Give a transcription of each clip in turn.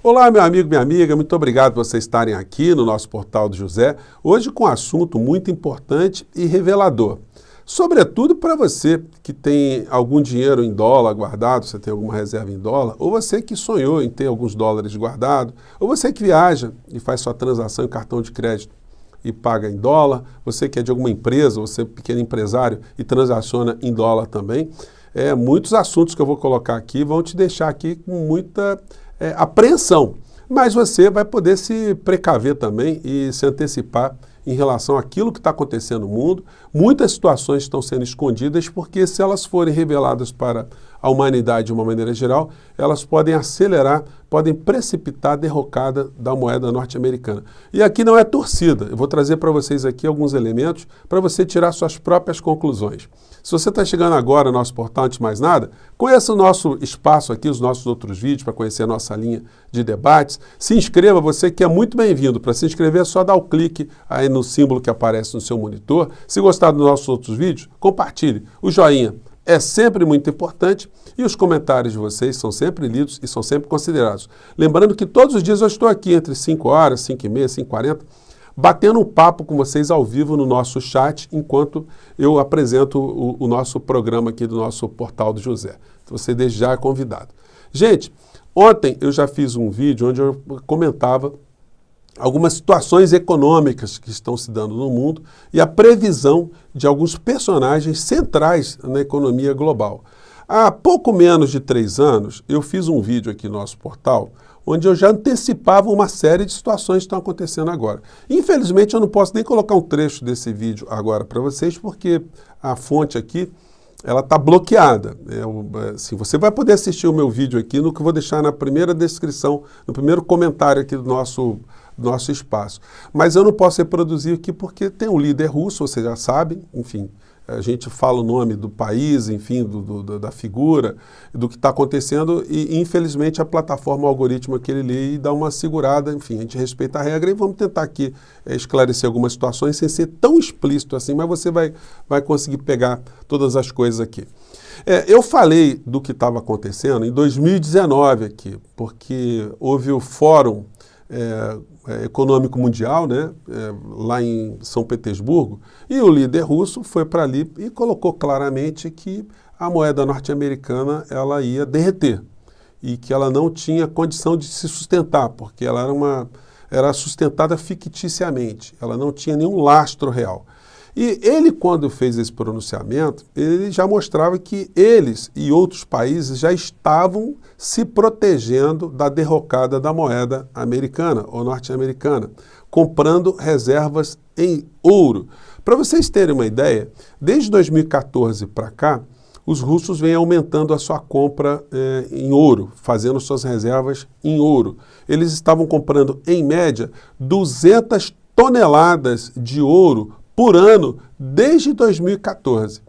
Olá, meu amigo, minha amiga, muito obrigado por vocês estarem aqui no nosso Portal do José, hoje com um assunto muito importante e revelador. Sobretudo para você que tem algum dinheiro em dólar guardado, você tem alguma reserva em dólar, ou você que sonhou em ter alguns dólares guardados, ou você que viaja e faz sua transação em cartão de crédito e paga em dólar, você que é de alguma empresa, você é pequeno empresário e transaciona em dólar também. Muitos assuntos que eu vou colocar aqui vão te deixar aqui com muita apreensão, mas você vai poder se precaver também e se antecipar em relação àquilo que está acontecendo no mundo. Muitas situações estão sendo escondidas porque se elas forem reveladas para a humanidade de uma maneira geral, elas podem acelerar, podem precipitar a derrocada da moeda norte-americana. E aqui não é torcida, eu vou trazer para vocês aqui alguns elementos para você tirar suas próprias conclusões. Se você está chegando agora no nosso portal, antes de mais nada, conheça o nosso espaço aqui, os nossos outros vídeos, para conhecer a nossa linha de debates. Se inscreva, você que é muito bem-vindo. Para se inscrever é só dar o clique aí no símbolo que aparece no seu monitor. Se gostar dos nossos outros vídeos, compartilhe. O joinha é sempre muito importante e os comentários de vocês são sempre lidos e são sempre considerados. Lembrando que todos os dias eu estou aqui entre 5 horas, 5h30, 5h40, batendo um papo com vocês ao vivo no nosso chat, enquanto eu apresento o nosso programa aqui do nosso Portal do José. Então você desde já é convidado. Gente, ontem eu já fiz um vídeo onde eu comentava algumas situações econômicas que estão se dando no mundo e a previsão de alguns personagens centrais na economia global. Há pouco menos de 3 anos, eu fiz um vídeo aqui no nosso portal onde eu já antecipava uma série de situações que estão acontecendo agora. Infelizmente, eu não posso nem colocar um trecho desse vídeo agora para vocês, porque a fonte aqui ela está bloqueada. Assim, você vai poder assistir o meu vídeo aqui no que eu vou deixar na primeira descrição, no primeiro comentário aqui do nosso espaço. Mas eu não posso reproduzir aqui porque tem um líder russo, vocês já sabem, enfim, a gente fala o nome do país, enfim, da figura, do que está acontecendo e, infelizmente, a plataforma, o algoritmo aqui, ele lê e dá uma segurada, enfim, a gente respeita a regra e vamos tentar aqui esclarecer algumas situações sem ser tão explícito assim, mas você vai conseguir pegar todas as coisas aqui. Eu falei do que estava acontecendo em 2019 aqui, porque houve o Fórum Econômico Mundial, né, lá em São Petersburgo, e o líder russo foi para ali e colocou claramente que a moeda norte-americana ela ia derreter e que ela não tinha condição de se sustentar, porque ela era sustentada ficticiamente, ela não tinha nenhum lastro real. E ele, quando fez esse pronunciamento, ele já mostrava que eles e outros países já estavam se protegendo da derrocada da moeda americana ou norte-americana, comprando reservas em ouro. Para vocês terem uma ideia, desde 2014 para cá, os russos vêm aumentando a sua compra em ouro, fazendo suas reservas em ouro. Eles estavam comprando, em média, 200 toneladas de ouro por ano desde 2014.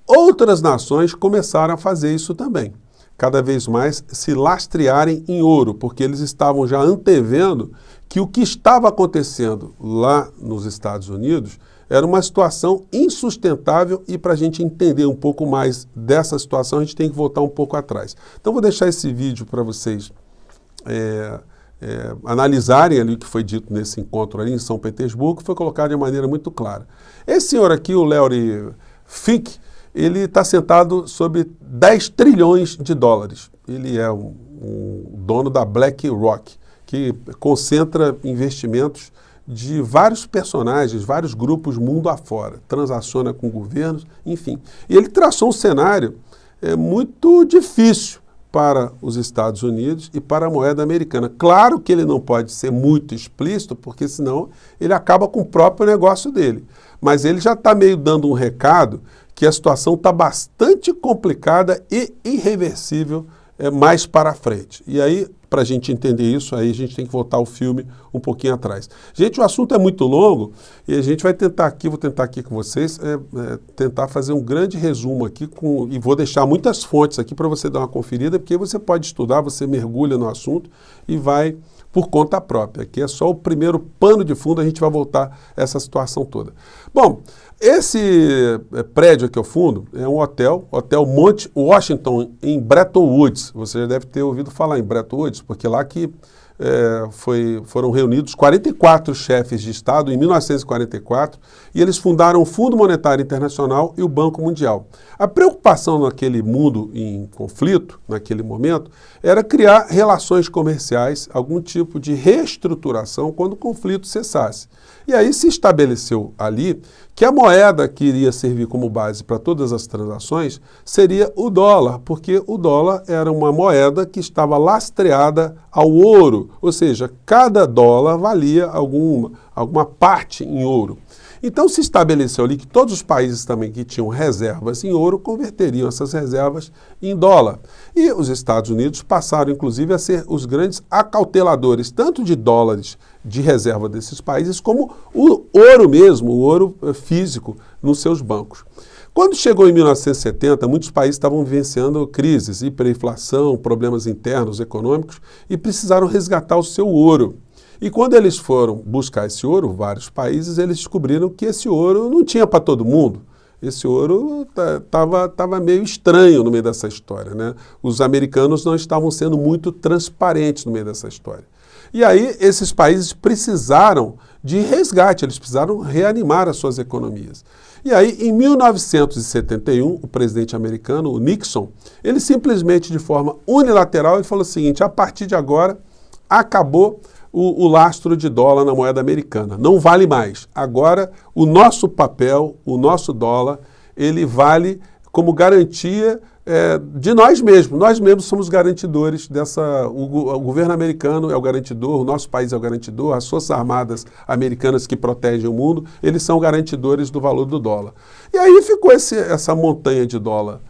Outras nações começaram a fazer isso também, cada vez mais se lastrearem em ouro, porque eles estavam já antevendo que o que estava acontecendo lá nos Estados Unidos era uma situação insustentável e para a gente entender um pouco mais dessa situação, a gente tem que voltar um pouco atrás. Então vou deixar esse vídeo para vocês analisarem ali o que foi dito nesse encontro ali em São Petersburgo, que foi colocado de maneira muito clara. Esse senhor aqui, o Larry Fink, ele está sentado sobre 10 trilhões de dólares. Ele é um dono da BlackRock, que concentra investimentos de vários personagens, vários grupos mundo afora, transaciona com governos, enfim. E ele traçou um cenário muito difícil para os Estados Unidos e para a moeda americana. Claro que ele não pode ser muito explícito, porque senão ele acaba com o próprio negócio dele. Mas ele já está meio dando um recado que a situação está bastante complicada e irreversível mais para frente. E aí, para a gente entender isso, aí a gente tem que voltar o filme um pouquinho atrás. Gente, o assunto é muito longo e a gente vai tentar aqui, vou tentar aqui com vocês, tentar fazer um grande resumo aqui e vou deixar muitas fontes aqui para você dar uma conferida, porque você pode estudar, você mergulha no assunto e vai por conta própria. Aqui é só o primeiro pano de fundo, a gente vai voltar a essa situação toda. Bom, esse prédio aqui ao fundo é um hotel Monte Washington, em Bretton Woods. Você já deve ter ouvido falar em Bretton Woods, porque lá que foram reunidos 44 chefes de Estado em 1944 e eles fundaram o Fundo Monetário Internacional e o Banco Mundial. A preocupação naquele mundo em conflito, naquele momento, era criar relações comerciais, algum tipo de reestruturação quando o conflito cessasse. E aí se estabeleceu ali que a moeda que iria servir como base para todas as transações seria o dólar, porque o dólar era uma moeda que estava lastreada ao ouro, ou seja, cada dólar valia alguma parte em ouro. Então se estabeleceu ali que todos os países também que tinham reservas em ouro converteriam essas reservas em dólar. E os Estados Unidos passaram inclusive a ser os grandes acauteladores, tanto de dólares de reserva desses países, como o ouro mesmo, o ouro físico nos seus bancos. Quando chegou em 1970, muitos países estavam vivenciando crises, hiperinflação, problemas internos econômicos e precisaram resgatar o seu ouro. E quando eles foram buscar esse ouro, vários países, eles descobriram que esse ouro não tinha para todo mundo. Esse ouro estava meio estranho no meio dessa história, né? Os americanos não estavam sendo muito transparentes no meio dessa história. E aí esses países precisaram de resgate, eles precisaram reanimar as suas economias. E aí, em 1971, o presidente americano, o Nixon, ele simplesmente, de forma unilateral, ele falou o seguinte: a partir de agora, acabou o lastro de dólar na moeda americana. Não vale mais. Agora, o nosso papel, o nosso dólar, ele vale como garantia de nós mesmos. Nós mesmos somos garantidores dessa... O governo americano é o garantidor, o nosso país é o garantidor, as forças armadas americanas que protegem o mundo, eles são garantidores do valor do dólar. E aí ficou essa montanha de dólar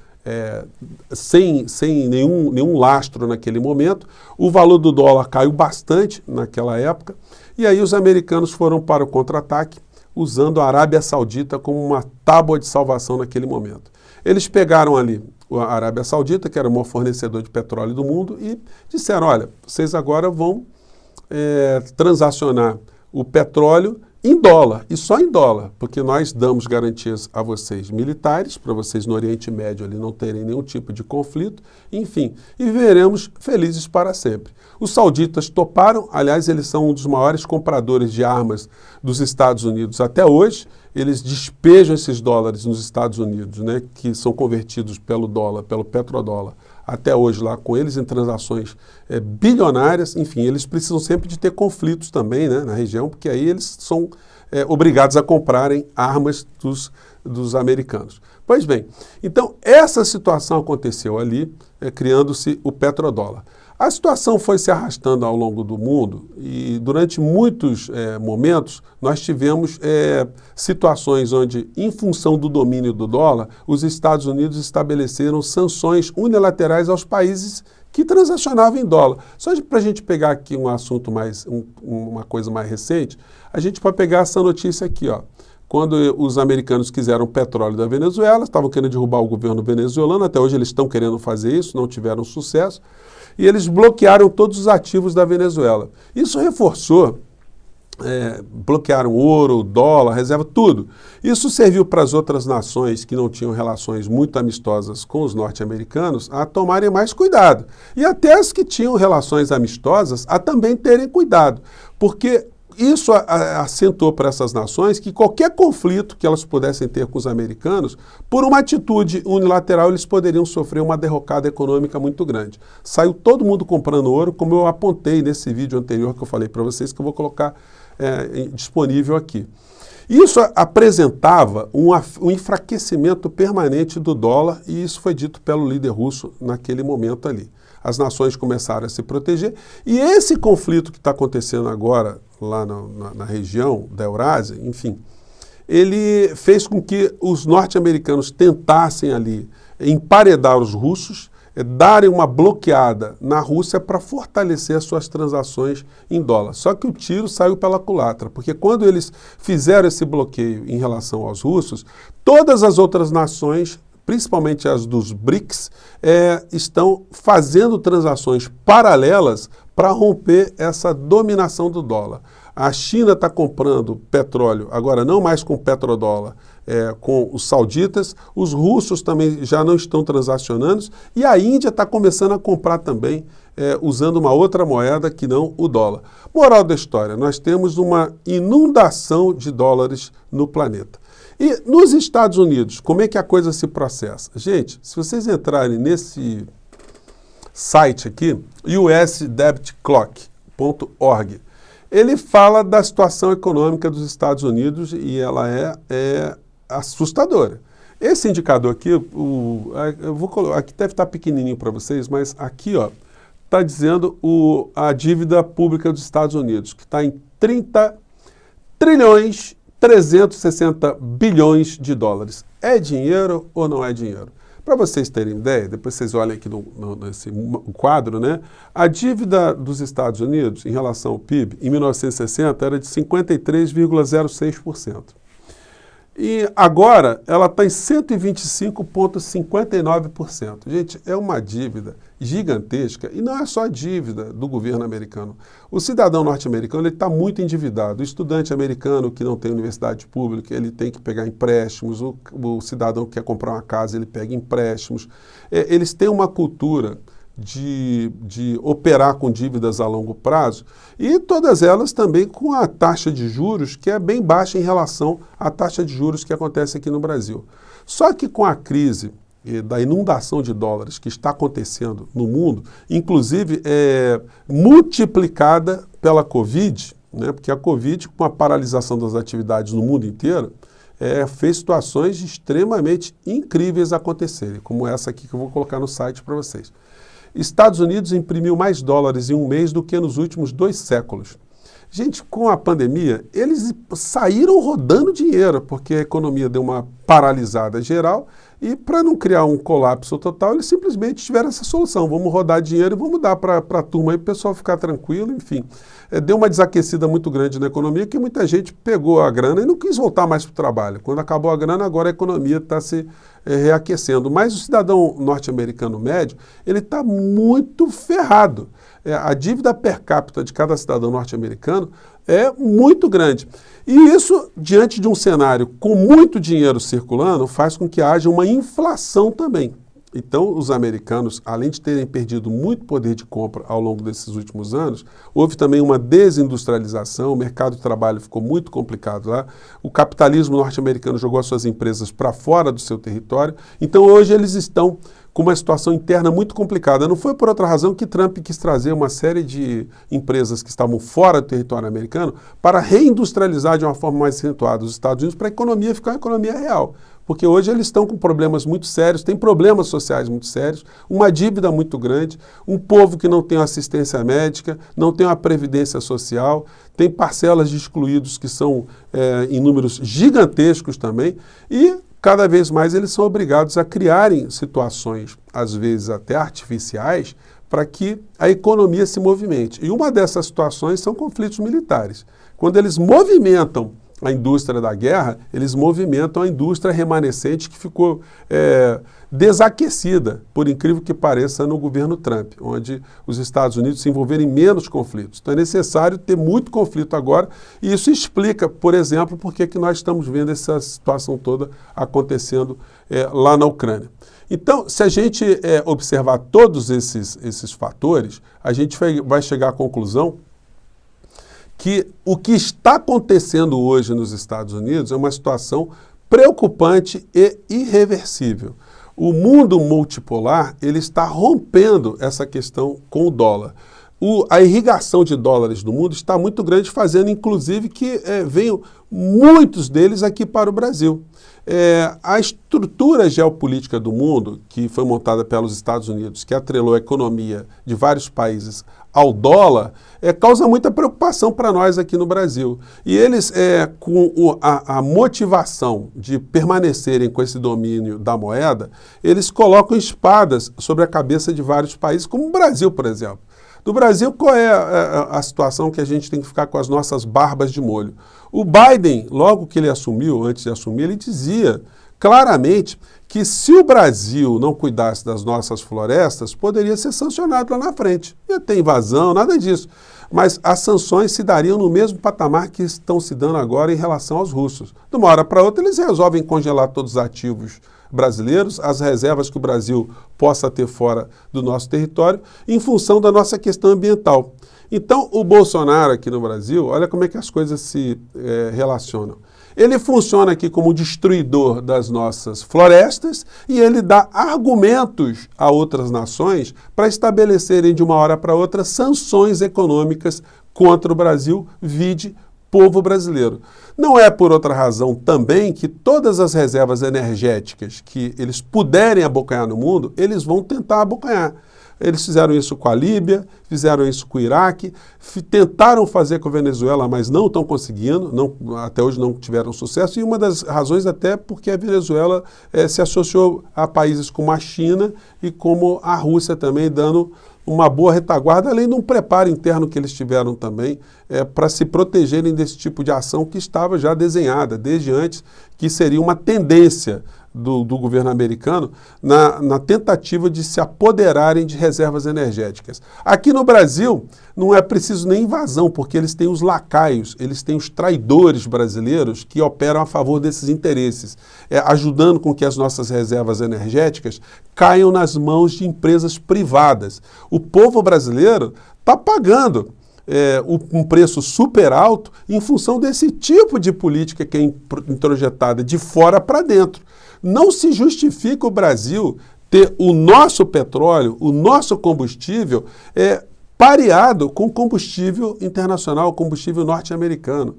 sem nenhum lastro naquele momento. O valor do dólar caiu bastante naquela época, e aí os americanos foram para o contra-ataque, usando a Arábia Saudita como uma tábua de salvação naquele momento. Eles pegaram ali a Arábia Saudita, que era o maior fornecedor de petróleo do mundo, e disseram: olha, vocês agora vão transacionar o petróleo em dólar, e só em dólar, porque nós damos garantias a vocês militares, para vocês no Oriente Médio ali não terem nenhum tipo de conflito, enfim, e viveremos felizes para sempre. Os sauditas toparam, aliás, eles são um dos maiores compradores de armas dos Estados Unidos até hoje. Eles despejam esses dólares nos Estados Unidos, né, que são convertidos pelo dólar, pelo petrodólar, até hoje lá com eles em transações bilionárias. Enfim, eles precisam sempre de ter conflitos também, né, na região, porque aí eles são obrigados a comprarem armas dos americanos. Pois bem, então essa situação aconteceu ali, criando-se o petrodólar. A situação foi se arrastando ao longo do mundo e durante muitos momentos nós tivemos situações onde, em função do domínio do dólar, os Estados Unidos estabeleceram sanções unilaterais aos países que transacionavam em dólar. Só para a gente pegar aqui um assunto uma coisa mais recente, a gente pode pegar essa notícia aqui, ó. Quando os americanos quiseram petróleo da Venezuela, estavam querendo derrubar o governo venezuelano, até hoje eles estão querendo fazer isso, não tiveram sucesso, e eles bloquearam todos os ativos da Venezuela. Isso reforçou, bloquearam ouro, dólar, reserva, tudo. Isso serviu para as outras nações que não tinham relações muito amistosas com os norte-americanos a tomarem mais cuidado. E até as que tinham relações amistosas a também terem cuidado, porque isso assentou para essas nações que qualquer conflito que elas pudessem ter com os americanos, por uma atitude unilateral, eles poderiam sofrer uma derrocada econômica muito grande. Saiu todo mundo comprando ouro, como eu apontei nesse vídeo anterior que eu falei para vocês, que eu vou colocar disponível aqui. Isso apresentava um enfraquecimento permanente do dólar, e isso foi dito pelo líder russo naquele momento ali. As nações começaram a se proteger, e esse conflito que está acontecendo agora lá na região da Eurásia, enfim, ele fez com que os norte-americanos tentassem ali emparedar os russos, darem uma bloqueada na Rússia para fortalecer as suas transações em dólar. Só que o tiro saiu pela culatra, porque quando eles fizeram esse bloqueio em relação aos russos, todas as outras nações, principalmente as dos BRICS, estão fazendo transações paralelas para romper essa dominação do dólar. A China está comprando petróleo, agora não mais com petrodólar, com os sauditas, os russos também já não estão transacionando e a Índia está começando a comprar também usando uma outra moeda que não o dólar. Moral da história, nós temos uma inundação de dólares no planeta. E nos Estados Unidos, como é que a coisa se processa? Gente, se vocês entrarem nesse site aqui, usdebtclock.org, ele fala da situação econômica dos Estados Unidos e ela é assustadora. Esse indicador aqui, aqui deve estar pequenininho para vocês, mas aqui está dizendo a dívida pública dos Estados Unidos, que está em 30 trilhões 360 bilhões de dólares. É dinheiro ou não é dinheiro? Para vocês terem ideia, depois vocês olhem aqui nesse quadro, né? A dívida dos Estados Unidos em relação ao PIB, em 1960, era de 53,06%. E agora ela está em 125,59%. Gente, é uma dívida gigantesca e não é só a dívida do governo americano. O cidadão norte-americano está muito endividado. O estudante americano que não tem universidade pública, ele tem que pegar empréstimos. O cidadão que quer comprar uma casa, ele pega empréstimos. Eles têm uma cultura de operar com dívidas a longo prazo e todas elas também com a taxa de juros que é bem baixa em relação à taxa de juros que acontece aqui no Brasil. Só que com a crise da inundação de dólares que está acontecendo no mundo, inclusive multiplicada pela Covid, né, porque a Covid, com a paralisação das atividades no mundo inteiro, fez situações extremamente incríveis acontecerem, como essa aqui que eu vou colocar no site para vocês. Estados Unidos imprimiu mais dólares em um mês do que nos últimos 2 séculos. Gente, com a pandemia, eles saíram rodando dinheiro, porque a economia deu uma paralisada geral e para não criar um colapso total, eles simplesmente tiveram essa solução. Vamos rodar dinheiro e vamos dar para a turma aí, o pessoal ficar tranquilo, enfim. Deu uma desaquecida muito grande na economia, que muita gente pegou a grana e não quis voltar mais para o trabalho. Quando acabou a grana, agora a economia está se reaquecendo. Mas o cidadão norte-americano médio, ele está muito ferrado. A dívida per capita de cada cidadão norte-americano é muito grande. E isso, diante de um cenário com muito dinheiro circulando, faz com que haja uma inflação também. Então, os americanos, além de terem perdido muito poder de compra ao longo desses últimos anos, houve também uma desindustrialização, o mercado de trabalho ficou muito complicado lá, o capitalismo norte-americano jogou as suas empresas para fora do seu território, então hoje eles estão com uma situação interna muito complicada. Não foi por outra razão que Trump quis trazer uma série de empresas que estavam fora do território americano para reindustrializar de uma forma mais acentuada os Estados Unidos para a economia ficar uma economia real. Porque hoje eles estão com problemas muito sérios, têm problemas sociais muito sérios, uma dívida muito grande, um povo que não tem assistência médica, não tem uma previdência social, tem parcelas de excluídos que são em números gigantescos também, e cada vez mais eles são obrigados a criarem situações, às vezes até artificiais, para que a economia se movimente. E uma dessas situações são conflitos militares. Quando eles movimentam a indústria da guerra, eles movimentam a indústria remanescente que ficou desaquecida, por incrível que pareça, no governo Trump, onde os Estados Unidos se envolveram em menos conflitos. Então é necessário ter muito conflito agora, e isso explica, por exemplo, por que nós estamos vendo essa situação toda acontecendo lá na Ucrânia. Então, se a gente observar todos esses fatores, a gente vai chegar à conclusão que o que está acontecendo hoje nos Estados Unidos é uma situação preocupante e irreversível. O mundo multipolar ele está rompendo essa questão com o dólar. A irrigação de dólares no mundo está muito grande, fazendo inclusive que venham muitos deles aqui para o Brasil. A estrutura geopolítica do mundo, que foi montada pelos Estados Unidos, que atrelou a economia de vários países ao dólar, causa muita preocupação para nós aqui no Brasil. E eles, com a motivação de permanecerem com esse domínio da moeda, eles colocam espadas sobre a cabeça de vários países, como o Brasil, por exemplo. Do Brasil, qual é a situação que a gente tem que ficar com as nossas barbas de molho? O Biden, logo que ele assumiu, antes de assumir, ele dizia claramente que se o Brasil não cuidasse das nossas florestas, poderia ser sancionado lá na frente. Não ia ter invasão, nada disso. Mas as sanções se dariam no mesmo patamar que estão se dando agora em relação aos russos. De uma hora para outra, eles resolvem congelar todos os ativos brasileiros, as reservas que o Brasil possa ter fora do nosso território, em função da nossa questão ambiental. Então, o Bolsonaro aqui no Brasil, olha como é que as coisas se relacionam. Ele funciona aqui como destruidor das nossas florestas e ele dá argumentos a outras nações para estabelecerem de uma hora para outra sanções econômicas contra o Brasil, vide povo brasileiro. Não é por outra razão também que todas as reservas energéticas que eles puderem abocanhar no mundo, eles vão tentar abocanhar. Eles fizeram isso com a Líbia, fizeram isso com o Iraque, tentaram fazer com a Venezuela, mas não estão conseguindo, até hoje não tiveram sucesso, e uma das razões até porque a Venezuela se associou a países como a China e como a Rússia também, dando uma boa retaguarda, além de um preparo interno que eles tiveram também para se protegerem desse tipo de ação que estava já desenhada desde antes, que seria uma tendência do governo americano na tentativa de se apoderarem de reservas energéticas. Aqui no Brasil não é preciso nem invasão, porque eles têm os lacaios, eles têm os traidores brasileiros que operam a favor desses interesses, ajudando com que as nossas reservas energéticas caiam nas mãos de empresas privadas. O povo brasileiro está pagando um preço super alto em função desse tipo de política que é introjetada de fora para dentro. Não se justifica o Brasil ter o nosso petróleo, o nosso combustível, pareado com combustível internacional, combustível norte-americano.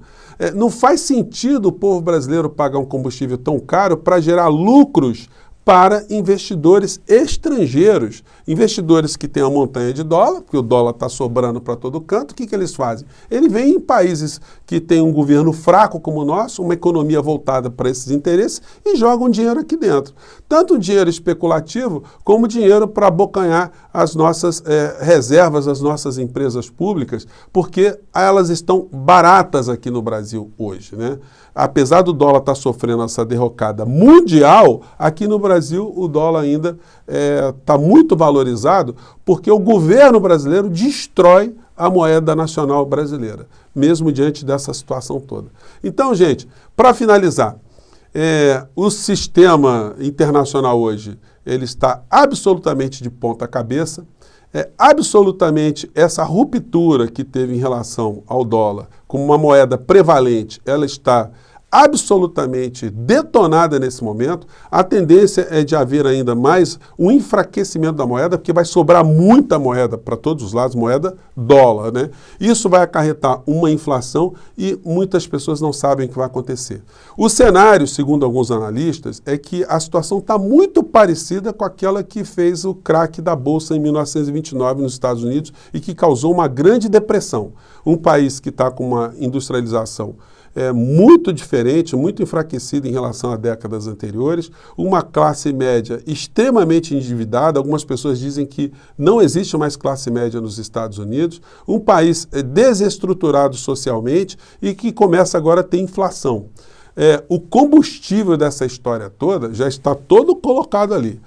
Não faz sentido o povo brasileiro pagar um combustível tão caro para gerar lucros para investidores estrangeiros, investidores que têm a montanha de dólar, porque o dólar está sobrando para todo canto. O que eles fazem? Ele vem em países que têm um governo fraco como o nosso, uma economia voltada para esses interesses e jogam dinheiro aqui dentro. Tanto dinheiro especulativo como dinheiro para abocanhar as nossas reservas, as nossas empresas públicas, porque elas estão baratas aqui no Brasil hoje, né? Apesar do dólar estar sofrendo essa derrocada mundial, aqui no Brasil o dólar ainda está muito valorizado porque o governo brasileiro destrói a moeda nacional brasileira, mesmo diante dessa situação toda. Então, gente, para finalizar, o sistema internacional hoje ele está absolutamente de ponta cabeça. Absolutamente essa ruptura que teve em relação ao dólar como uma moeda prevalente, ela está absolutamente detonada nesse momento. A tendência é de haver ainda mais um enfraquecimento da moeda, porque vai sobrar muita moeda para todos os lados, moeda dólar, né? Isso vai acarretar uma inflação e muitas pessoas não sabem o que vai acontecer. O cenário, segundo alguns analistas, é que a situação está muito parecida com aquela que fez o craque da Bolsa em 1929 nos Estados Unidos e que causou uma grande depressão. Um país que está com uma industrialização muito diferente, muito enfraquecida em relação a décadas anteriores, uma classe média extremamente endividada, algumas pessoas dizem que não existe mais classe média nos Estados Unidos, um país desestruturado socialmente e que começa agora a ter inflação. O combustível dessa história toda já está todo colocado ali.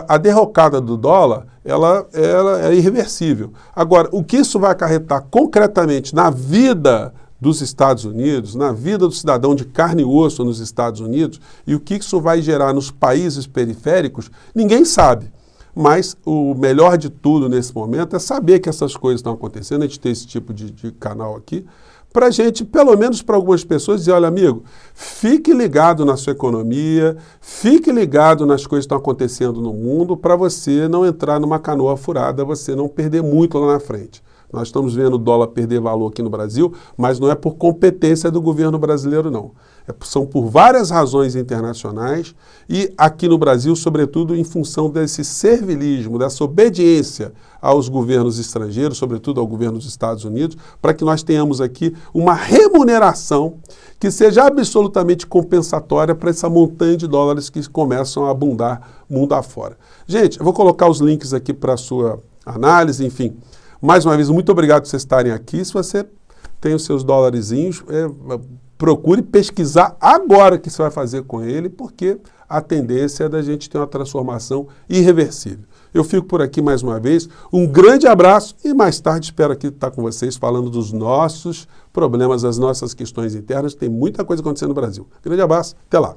A derrocada do dólar, ela é irreversível. Agora, o que isso vai acarretar concretamente na vida dos Estados Unidos, na vida do cidadão de carne e osso nos Estados Unidos, e o que isso vai gerar nos países periféricos, ninguém sabe. Mas o melhor de tudo nesse momento é saber que essas coisas estão acontecendo, a gente tem esse tipo de canal aqui, para a gente, pelo menos para algumas pessoas, dizer, olha amigo, fique ligado na sua economia, fique ligado nas coisas que estão acontecendo no mundo para você não entrar numa canoa furada, você não perder muito lá na frente. Nós estamos vendo o dólar perder valor aqui no Brasil, mas não é por competência do governo brasileiro, não. São por várias razões internacionais e aqui no Brasil, sobretudo, em função desse servilismo, dessa obediência aos governos estrangeiros, sobretudo ao governo dos Estados Unidos, para que nós tenhamos aqui uma remuneração que seja absolutamente compensatória para essa montanha de dólares que começam a abundar mundo afora. Gente, eu vou colocar os links aqui para a sua análise, enfim. Mais uma vez, muito obrigado por vocês estarem aqui. Se você tem os seus dólarzinhos, procure pesquisar agora o que você vai fazer com ele, porque a tendência é da gente ter uma transformação irreversível. Eu fico por aqui mais uma vez, um grande abraço e mais tarde espero aqui estar com vocês falando dos nossos problemas, das nossas questões internas. Tem muita coisa acontecendo no Brasil. Grande abraço, até lá.